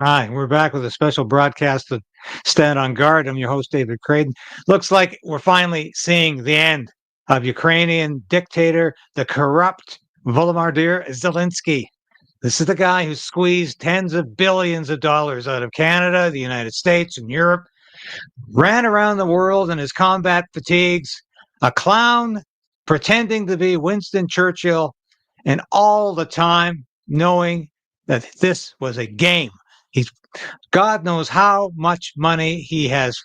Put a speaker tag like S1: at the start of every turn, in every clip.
S1: Hi, we're back with a special broadcast of Stand on Guard. I'm your host, David Krayden. Looks like we're finally seeing the end of Ukrainian dictator, the corrupt Volodymyr Zelensky. This is the guy who squeezed tens of billions of dollars out of Canada, the United States, and Europe, ran around the world in his combat fatigues, a clown pretending to be Winston Churchill, and all the time knowing that this was a game. God knows how much money he has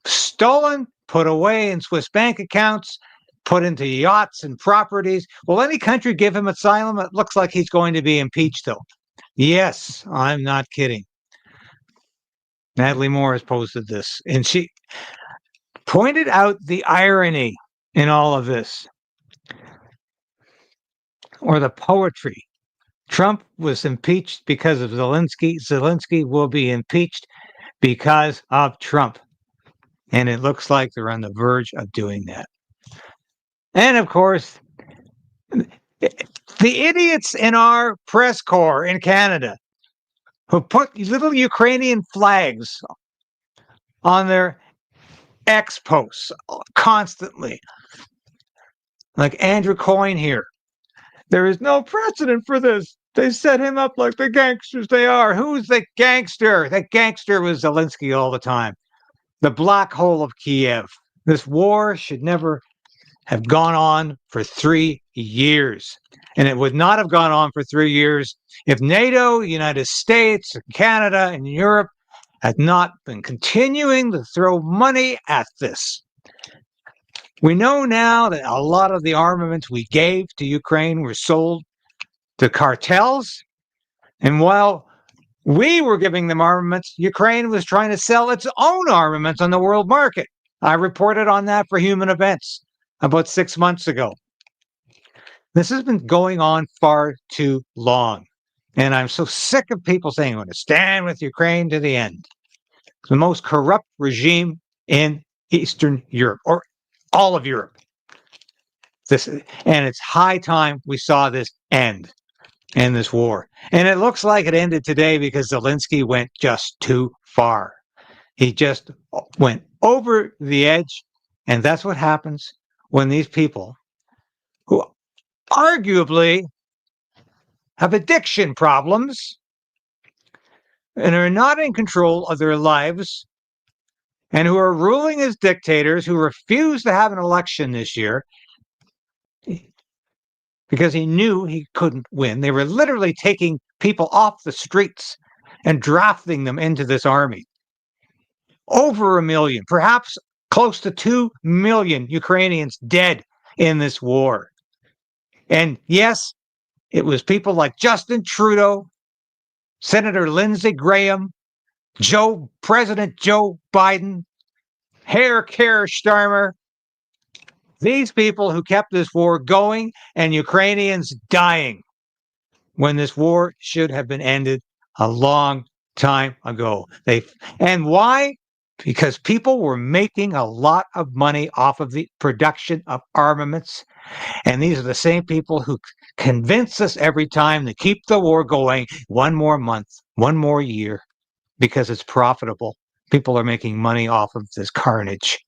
S1: stolen, put away in Swiss bank accounts, put into yachts and properties. Will any country give him asylum? It looks like he's going to be impeached, though. Yes, I'm not kidding. Natalie Moore has posted this, and she pointed out the irony in all of this, or the poetry. Trump was impeached because of Zelensky. Zelensky will be impeached because of Trump. And it looks like they're on the verge of doing that. And of course, the idiots in our press corps in Canada who put little Ukrainian flags on their X posts constantly, like Andrew Coyne here. There is no precedent for this. They set him up like the gangsters they are. Who's the gangster? That gangster was Zelensky all the time. The black hole of Kiev. This war should never have gone on for 3 years. And it would not have gone on for 3 years if NATO, the United States, Canada, and Europe had not been continuing to throw money at this. We know now that a lot of the armaments we gave to Ukraine were sold to cartels. And while we were giving them armaments, Ukraine was trying to sell its own armaments on the world market. I reported on that for Human Events about 6 months ago. This has been going on far too long. And I'm so sick of people saying, I'm going to stand with Ukraine to the end. It's the most corrupt regime in Eastern Europe, or all of Europe. And it's high time we saw this end in this war. And it looks like it ended today because Zelensky went just too far. He just went over the edge. And that's what happens when these people who arguably have addiction problems and are not in control of their lives and who are ruling as dictators, who refuse to have an election this year because he knew he couldn't win. They were literally taking people off the streets and drafting them into this army. Over 1 million, perhaps close to 2 million Ukrainians dead in this war. And yes, it was people like Justin Trudeau, Senator Lindsey Graham, President Joe Biden, Herr Starmer, these people who kept this war going and Ukrainians dying when this war should have been ended a long time ago. And why? Because people were making a lot of money off of the production of armaments. And these are the same people who convince us every time to keep the war going 1 more month, 1 more year, because it's profitable. People are making money off of this carnage.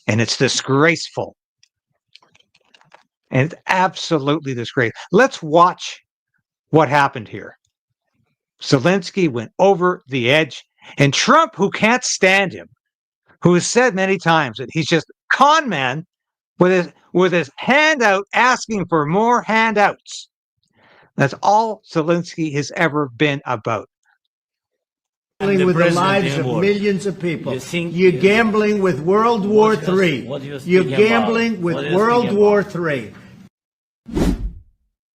S1: And it's disgraceful. And it's absolutely disgraceful. Let's watch what happened here. Zelensky went over the edge. And Trump, who can't stand him, who has said many times that he's just a con man with his handout asking for more handouts. That's all Zelensky has ever been about.
S2: With the lives of millions of people. You're gambling with World War III. You're gambling with World War III.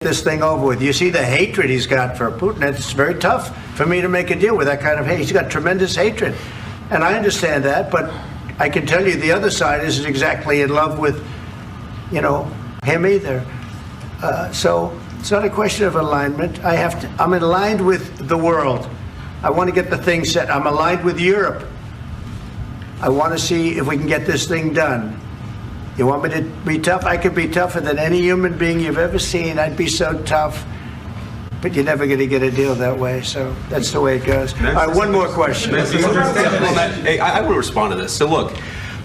S3: This thing over with. You see the hatred he's got for Putin. It's very tough for me to make a deal with that kind of hate. He's got tremendous hatred. And I understand that, but I can tell you the other side isn't exactly in love with, him either. So it's not a question of alignment. I'm aligned with the world. I want to get the thing set. I'm aligned with Europe. I want to see if we can get this thing done. You want me to be tough? I could be tougher than any human being you've ever seen. I'd be so tough. but you're never going to get a deal that way. So that's the way it goes. All right, one more question.
S4: Hey, I will respond to this. So look,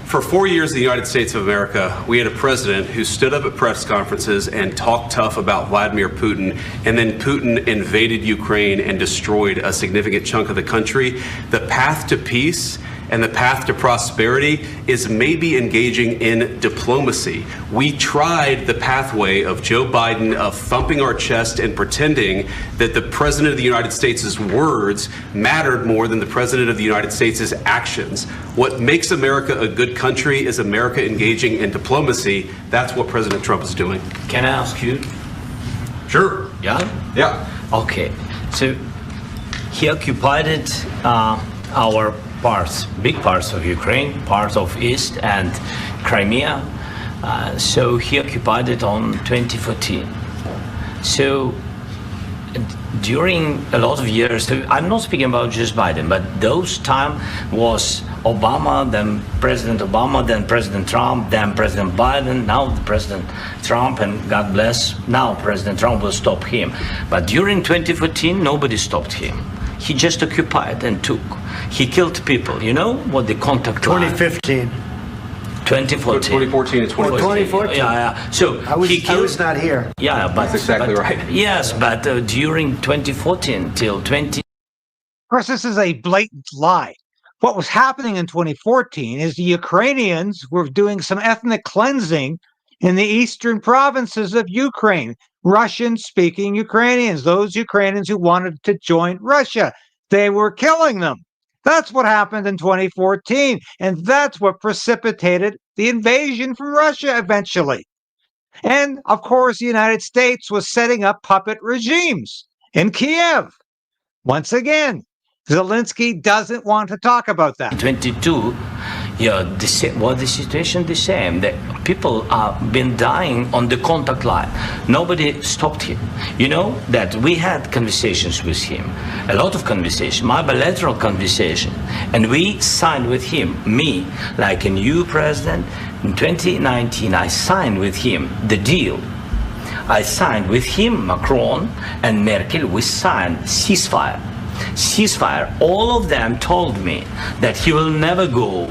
S4: for 4 years in the United States of America, we had a president who stood up at press conferences and talked tough about Vladimir Putin, and then Putin invaded Ukraine and destroyed a significant chunk of the country. The path to peace and the path to prosperity is maybe engaging in diplomacy. We tried the pathway of Joe Biden of thumping our chest and pretending that the President of the United States' words mattered more than the President of the United States' actions. What makes America a good country is America engaging in diplomacy. That's what President Trump is doing.
S5: Can I ask you?
S4: Sure.
S5: Yeah?
S4: Yeah.
S5: Okay. So he occupied it, our parts, big parts of Ukraine, parts of East and Crimea. So he occupied it on 2014. So during a lot of years, I'm not speaking about just Biden, but those time was Obama, then President Obama, then President Trump, then President Biden, now the President Trump, and God bless, now President Trump will stop him. But during 2014, nobody stopped him. He just occupied and took. He killed people. You know what the contact line?
S3: 2015.
S5: 2014.
S4: 2014 and 2014.
S3: 2014.
S5: Yeah. So
S3: I was not here.
S5: Yeah, but
S4: that's exactly right.
S5: Yes, but during 2014 till 20.
S1: Of course, this is a blatant lie. What was happening in 2014 is the Ukrainians were doing some ethnic cleansing in the eastern provinces of Ukraine. Russian-speaking Ukrainians, those Ukrainians who wanted to join Russia. They were killing them. That's what happened in 2014, and that's what precipitated the invasion from Russia eventually. And, of course, the United States was setting up puppet regimes in Kiev. Once again, Zelensky doesn't want to talk about that.
S5: 22, yeah, the situation the same. The people have been dying on the contact line. Nobody stopped him. You know that we had conversations with him, a lot of conversation, my bilateral conversation, and we signed with him, me, like a new president. In 2019, I signed with him the deal. I signed with him, Macron and Merkel, we signed ceasefire. Ceasefire. All of them told me that he will never go.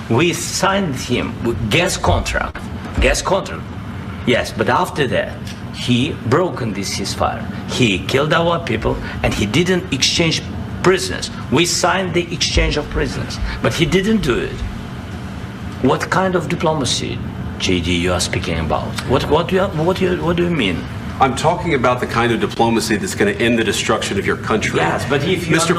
S5: We signed him with gas contract. Yes, but after that, he broken this ceasefire. He killed our people and he didn't exchange prisoners. We signed the exchange of prisoners, but he didn't do it. What kind of diplomacy, JD, you are speaking about? What do you mean?
S4: I'm talking about the kind of diplomacy that's going to end the destruction of your country.
S5: Yes, but if you
S4: Mr.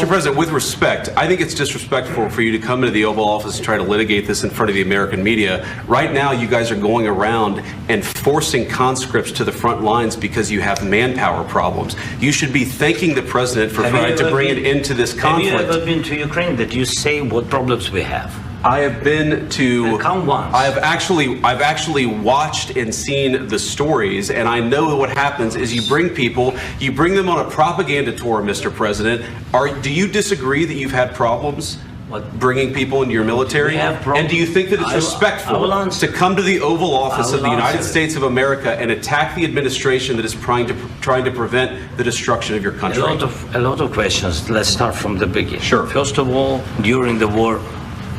S4: President, with respect, I think it's disrespectful for you to come into the Oval Office and try to litigate this in front of the American media. Right now, you guys are going around and forcing conscripts to the front lines because you have manpower problems. You should be thanking the president for trying to bring an end to this conflict.
S5: Have you ever been to Ukraine that you say what problems we have?
S4: I have been to.
S5: Count once.
S4: I've actually watched and seen the stories, and I know what happens is you bring them on a propaganda tour, Mr. President. Do you disagree that you've had problems bringing people into your military? And do you think that it's respectful to come to the Oval Office of the United States of America and attack the administration that is trying to prevent the destruction of your country?
S5: A lot of questions. Let's start from the beginning.
S4: Sure.
S5: First of all, during the war,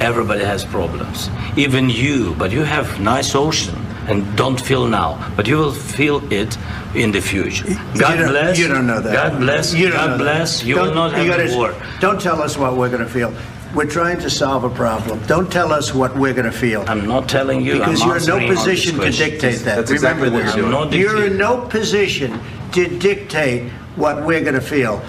S5: everybody has problems, even you, but you have nice ocean and don't feel now, but you will feel it in the future. God bless.
S3: You don't know that.
S5: God bless.
S3: You
S5: God bless. You will not have a war.
S3: Don't tell us what we're going to feel. We're trying to solve a problem. Don't tell us what we're going to feel.
S5: I'm not telling you.
S3: Because you're in no position to dictate that.
S4: That's exactly what you're doing.
S3: You're in no position to dictate what we're going to feel.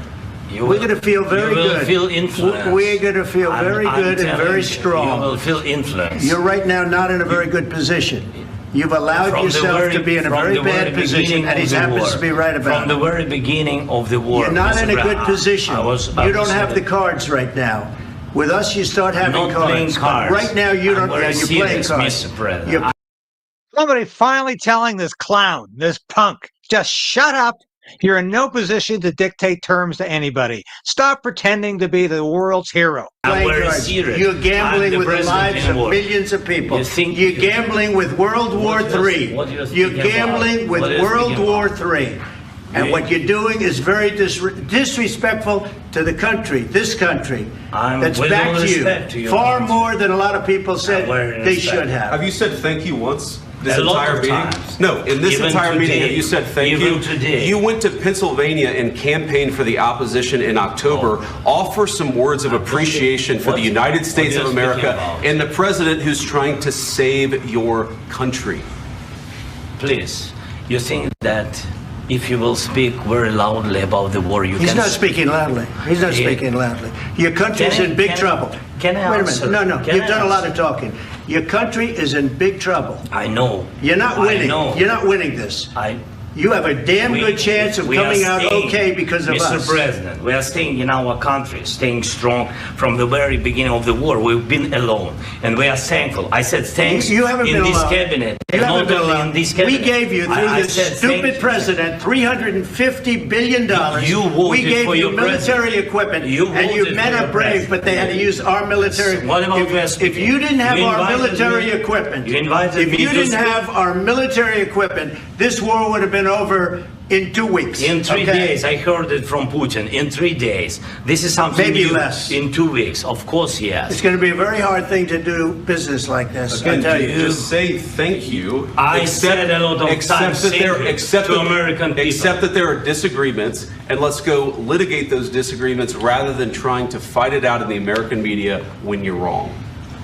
S3: We're going to feel very good.
S5: You will feel influence.
S3: We're going to feel very good and very strong.
S5: You will feel influence.
S3: You're right now not in a very good position. You've allowed yourself to be in a very bad position, and he happens to be right about it.
S5: From the very beginning of the war.
S3: You're not in a good position. You don't have the cards right now. With us, you start having cards. Right now, you don't. You're playing cards.
S1: Somebody finally telling this clown, this punk, just shut up. You're in no position to dictate terms to anybody. Stop pretending to be the world's hero.
S3: You're gambling with the lives of millions of people. You're gambling with World War III. You're gambling with World War III. And what you're doing is very disrespectful to the country, this country, that's back to you, far more than a lot of people said they should have.
S4: Have you said thank you once? This entire meeting? No, in this entire meeting, have you said thank you?
S5: Today.
S4: You went to Pennsylvania and campaigned for the opposition in October. Offer some words of appreciation for the United States of America and the president who's trying to save your country.
S5: Please, you think that if you will speak very loudly about the war, you can...
S3: He's not speaking loudly. He's not speaking loudly. Your country is in big trouble.
S5: Can I
S3: Wait a
S5: answer?
S3: minute. No, you've done a lot of talking. Your country is in big trouble.
S5: I know.
S3: You're not winning.
S5: I know.
S3: You're not winning this. You have a damn good chance of coming out okay because of us.
S5: Mr. President, we are staying in our country, staying strong from the very beginning of the war. We've been alone, and we are thankful. I said thanks
S3: you haven't
S5: in
S3: been
S5: this
S3: alone.
S5: cabinet.
S3: You haven't
S5: not
S3: been
S5: only
S3: alone.
S5: in this cabinet.
S3: We gave you, through this stupid president, $350 billion.
S5: You voted
S3: we gave
S5: for
S3: you
S5: your
S3: military
S5: president.
S3: equipment,
S5: You
S3: and you
S5: voted
S3: men
S5: for
S3: are
S5: your
S3: brave,
S5: president.
S3: but they had to use our military.
S5: What about
S3: if you didn't have our military equipment, if you didn't have our military equipment, this war would have been over in 2 weeks.
S5: In 3 days, I heard it from Putin. In 3 days, this is something
S3: maybe
S5: new.
S3: less.
S5: In 2 weeks, of course, yes.
S3: It's going to be a very hard thing to do business like this. I tell you.
S4: Just say thank you.
S5: I said a lot of times to American people.
S4: Accept that there are disagreements, and let's go litigate those disagreements rather than trying to fight it out in the American media when you're wrong.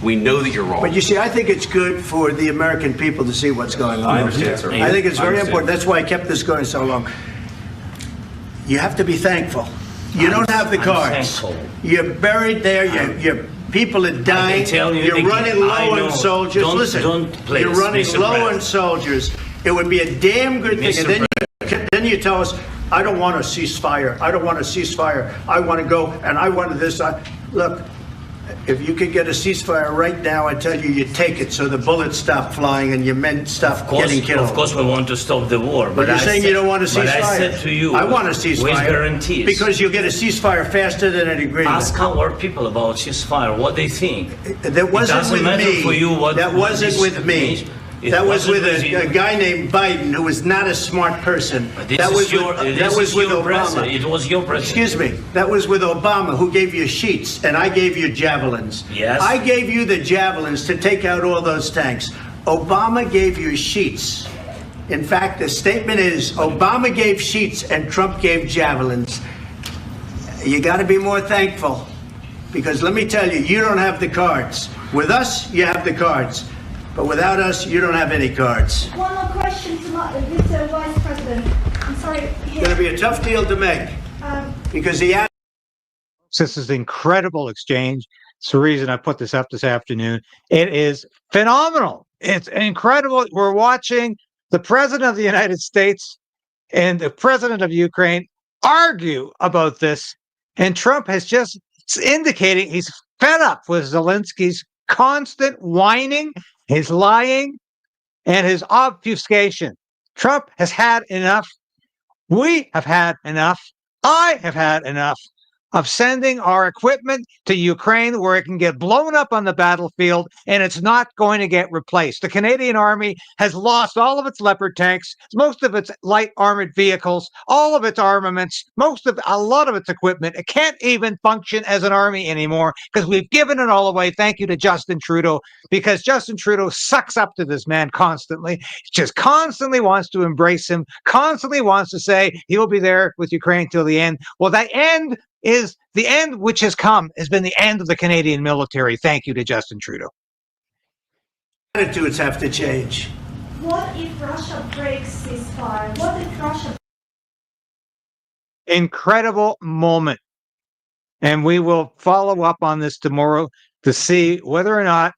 S4: We know that you're wrong.
S3: But you see, I think it's good for the American people to see what's going on.
S4: I understand, sir.
S3: I think it's very important. That's why I kept this going so long. You have to be thankful. You don't have the cards. You're buried there. Your people are dying. You're running low on soldiers. Listen, you're running low on soldiers. It would be a damn good thing. And then you tell us, I don't want a ceasefire. I don't want a ceasefire. I want to go, and I want this. Look. If you could get a ceasefire right now, I tell you, you take it so the bullets stop flying and your men stop getting killed.
S5: Of course, we want to stop the war.
S3: But you're saying you don't want a ceasefire.
S5: But I said to you,
S3: I want a ceasefire.
S5: With guarantees.
S3: Because you'll get a ceasefire faster than an agreement.
S5: Ask our people about ceasefire, what they think.
S3: That wasn't with me.
S5: For you what
S3: that wasn't with me. That was with a guy named Biden, who was not a smart person. That was with Obama.
S5: It was your president.
S3: Excuse me. That was with Obama, who gave you sheets, and I gave you javelins.
S5: Yes.
S3: I gave you the javelins to take out all those tanks. Obama gave you sheets. In fact, the statement is Obama gave sheets and Trump gave javelins. You got to be more thankful, because let me tell you, you don't have the cards. With us, you have the cards. But without us, you don't have any cards.
S6: One more question to Mr. Vice President. I'm sorry.
S3: It's going to be a tough deal to make because the...
S1: This is an incredible exchange. It's the reason I put this up this afternoon. It is phenomenal. It's incredible. We're watching the President of the United States and the President of Ukraine argue about this. And Trump has just indicating he's fed up with Zelensky's constant whining, his lying, and his obfuscation. Trump has had enough. We have had enough. I have had enough of sending our equipment to Ukraine where it can get blown up on the battlefield and it's not going to get replaced. The Canadian Army has lost all of its Leopard tanks, most of its light armored vehicles, all of its armaments, a lot of its equipment. It can't even function as an army anymore because we've given it all away. Thank you to Justin Trudeau, because Justin Trudeau sucks up to this man constantly. He just constantly wants to embrace him, constantly wants to say he'll be there with Ukraine till the end. Well, that end is the end which has come, has been the end of the Canadian military. Thank you to Justin Trudeau.
S3: Attitudes have to change.
S6: What if Russia breaks ceasefire? What if Russia...
S1: Incredible moment. And we will follow up on this tomorrow to see whether or not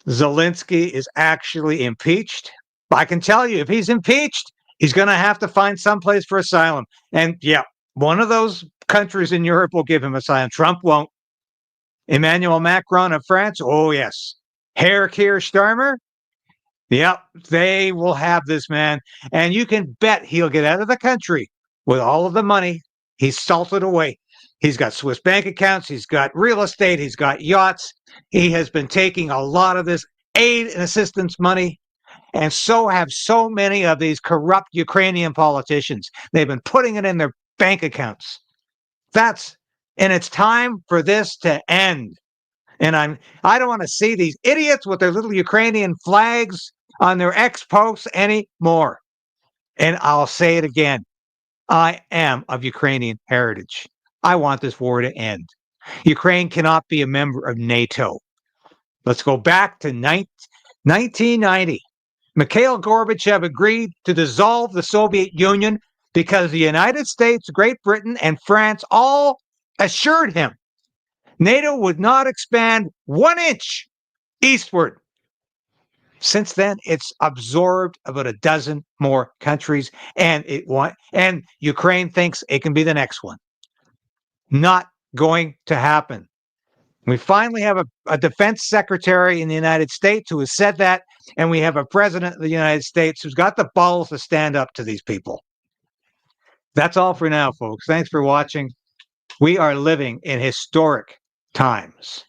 S1: Zelensky is actually impeached. I can tell you, if he's impeached, he's going to have to find someplace for asylum. And yeah, one of those countries in Europe will give him asylum. Trump won't. Emmanuel Macron of France, oh yes. Herr Keir Starmer, yep, they will have this man. And you can bet he'll get out of the country with all of the money he's salted away. He's got Swiss bank accounts, he's got real estate, he's got yachts. He has been taking a lot of this aid and assistance money And so have so many of these corrupt Ukrainian politicians. They've been putting it in their bank accounts. And it's time for this to end. And I don't want to see these idiots with their little Ukrainian flags on their X posts anymore. And I'll say it again. I am of Ukrainian heritage. I want this war to end. Ukraine cannot be a member of NATO. Let's go back to 1990. Mikhail Gorbachev agreed to dissolve the Soviet Union because the United States, Great Britain, and France all assured him NATO would not expand 1 inch eastward. Since then, it's absorbed about a dozen more countries, and Ukraine thinks it can be the next one. Not going to happen. We finally have a defense secretary in the United States who has said that, and we have a president of the United States who's got the balls to stand up to these people. That's all for now, folks. Thanks for watching. We are living in historic times.